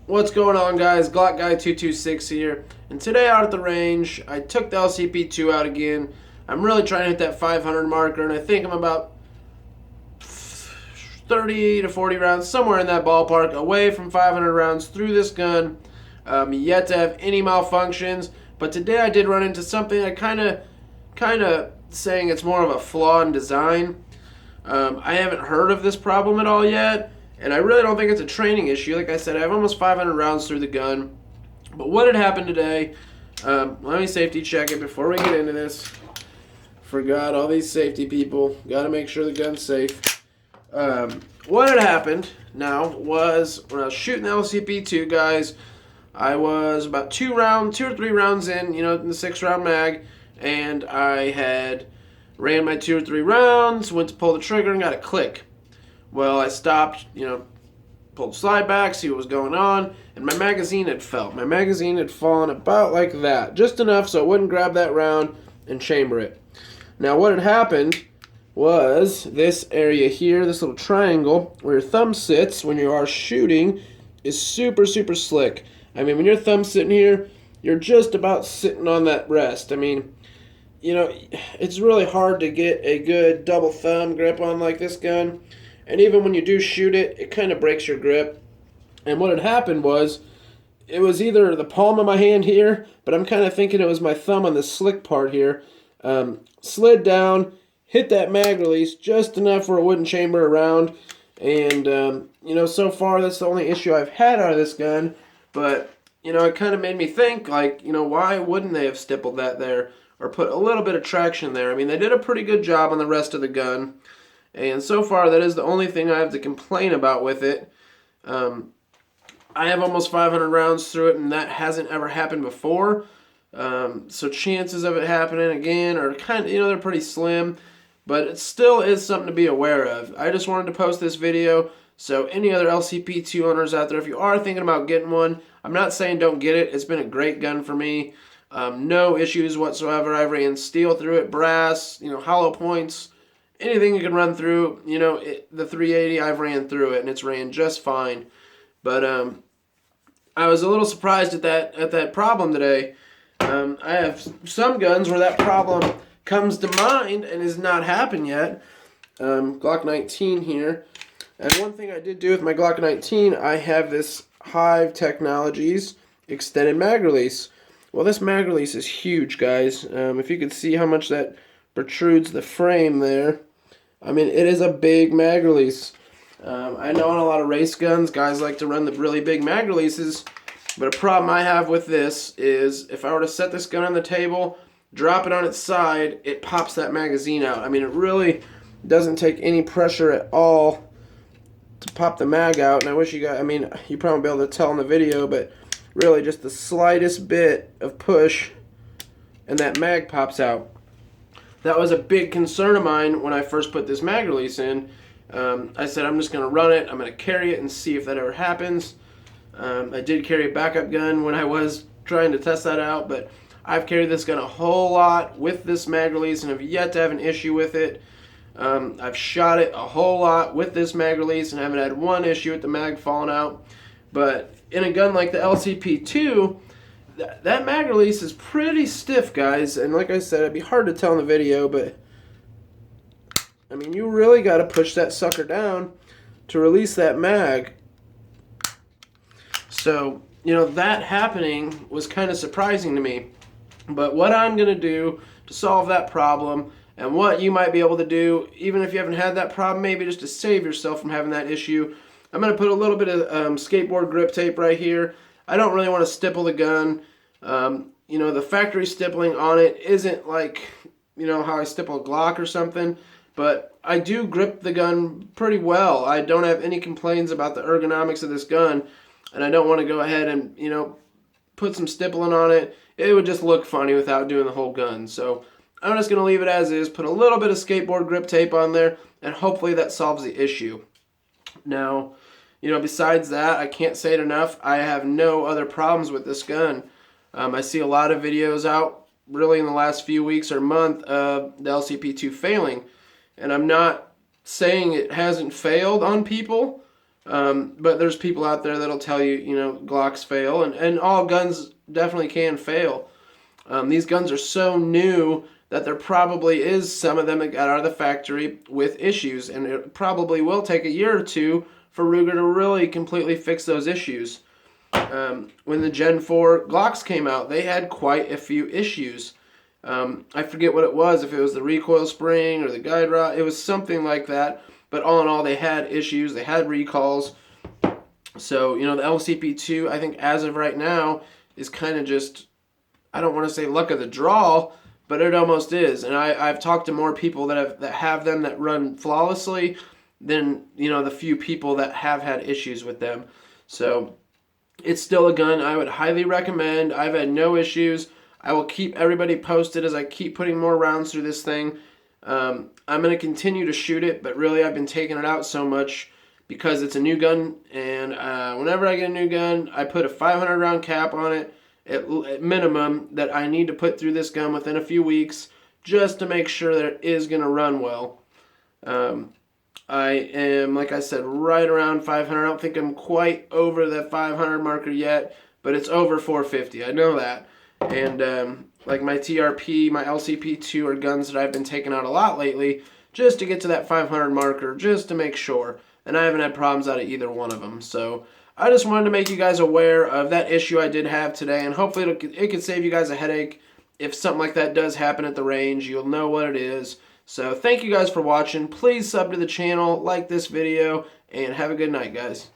What's going on, guys? Glock Guy 226 here, and today out at the range I took the LCP2 out again. I'm really trying to hit that 500 marker, and I think I'm about 30 to 40 rounds, somewhere in that ballpark, away from 500 rounds through this gun. Yet to have any malfunctions, but today I did run into something I kind of saying it's more of a flaw in design. I haven't heard of this problem at all yet, and I really don't think it's a training issue. Like I said, I have almost 500 rounds through the gun. But what had happened today, let me safety check it before we get into this. Forgot all these safety people. Got to make sure the gun's safe. What had happened now was when I was shooting the LCP2, guys, I was about 2 or 3 rounds in, in the 6-round mag, and I had ran my 2 or 3 rounds, went to pull the trigger, and got a click. Well, I stopped, pulled the slide back, see what was going on, and my magazine had fell. My magazine had fallen about like that, just enough so it wouldn't grab that round and chamber it. Now, what had happened was this area here, this little triangle, where your thumb sits when you are shooting, is super, super slick. I mean, when your thumb's sitting here, you're just about sitting on that rest. I mean, it's really hard to get a good double thumb grip on like this gun. And even when you do shoot it, it kind of breaks your grip. And what had happened was, it was either the palm of my hand here, but I'm kind of thinking it was my thumb on the slick part here, slid down, hit that mag release just enough where it wouldn't chamber around. And, so far that's the only issue I've had out of this gun. But, it kind of made me think, like, why wouldn't they have stippled that there or put a little bit of traction there? I mean, they did a pretty good job on the rest of the gun. And so far, that is the only thing I have to complain about with it. I have almost 500 rounds through it, and that hasn't ever happened before. So chances of it happening again are kind of, they're pretty slim. But it still is something to be aware of. I just wanted to post this video, so any other LCP2 owners out there, if you are thinking about getting one, I'm not saying don't get it. It's been a great gun for me. No issues whatsoever. I ran steel through it, brass, hollow points. Anything you can run through, the 380, I've ran through it, and it's ran just fine. But I was a little surprised at that problem today. I have some guns where that problem comes to mind and has not happened yet. Glock 19 here. And one thing I did do with my Glock 19, I have this Hive Technologies extended mag release. Well, this mag release is huge, guys. If you could see how much that protrudes the frame there. I mean, it is a big mag release. I know on a lot of race guns, guys like to run the really big mag releases, but a problem I have with this is if I were to set this gun on the table, drop it on its side, it pops that magazine out. I mean, it really doesn't take any pressure at all to pop the mag out, and I wish you guys, you probably won't be able to tell in the video, but really just the slightest bit of push and that mag pops out. That was a big concern of mine when I first put this mag release in. I said I'm just going to run it, I'm going to carry it and see if that ever happens. I did carry a backup gun when I was trying to test that out, but I've carried this gun a whole lot with this mag release and have yet to have an issue with it. I've shot it a whole lot with this mag release and haven't had one issue with the mag falling out. But in a gun like the LCP2, that mag release is pretty stiff, guys, and like I said, it'd be hard to tell in the video, but I mean, you really got to push that sucker down to release that mag. So, that happening was kind of surprising to me. But what I'm going to do to solve that problem, and what you might be able to do, even if you haven't had that problem, maybe just to save yourself from having that issue, I'm going to put a little bit of skateboard grip tape right here. I don't really want to stipple the gun. The factory stippling on it isn't like, how I stipple a Glock or something, but I do grip the gun pretty well. I don't have any complaints about the ergonomics of this gun, and I don't want to go ahead and, put some stippling on it. It would just look funny without doing the whole gun. So I'm just going to leave it as is, put a little bit of skateboard grip tape on there, and hopefully that solves the issue. Now, besides that, I can't say it enough, I have no other problems with this gun. I see a lot of videos out really in the last few weeks or month of the LCP2 failing. And I'm not saying it hasn't failed on people, But there's people out there that'll tell you, you know, Glocks fail, and all guns definitely can fail. These guns are so new that there probably is some of them that got out of the factory with issues, and it probably will take a year or two for Ruger to really completely fix those issues. When the Gen 4 Glocks came out, they had quite a few issues. I forget what it was, if it was the recoil spring or the guide rod. It was something like that. But all in all, they had issues. They had recalls. So, you know, the LCP2, I think as of right now, is kind of just, I don't want to say luck of the draw, but it almost is. And I've talked to more people that have them that run flawlessly than, you know, the few people that have had issues with them. So it's still a gun I would highly recommend. I've had no issues. I will keep everybody posted as I keep putting more rounds through this thing. I'm going to continue to shoot it, but really I've been taking it out so much because it's a new gun, and whenever I get a new gun, I put a 500 round cap on it at minimum that I need to put through this gun within a few weeks just to make sure that it is going to run well. I am, like I said, right around 500. I don't think I'm quite over the 500 marker yet, but it's over 450. I know that. And like my TRP, my LCP2 are guns that I've been taking out a lot lately just to get to that 500 marker, just to make sure. And I haven't had problems out of either one of them. So I just wanted to make you guys aware of that issue I did have today, and hopefully it could save you guys a headache. If something like that does happen at the range, you'll know what it is. So thank you guys for watching. Please sub to the channel, like this video, and have a good night, guys.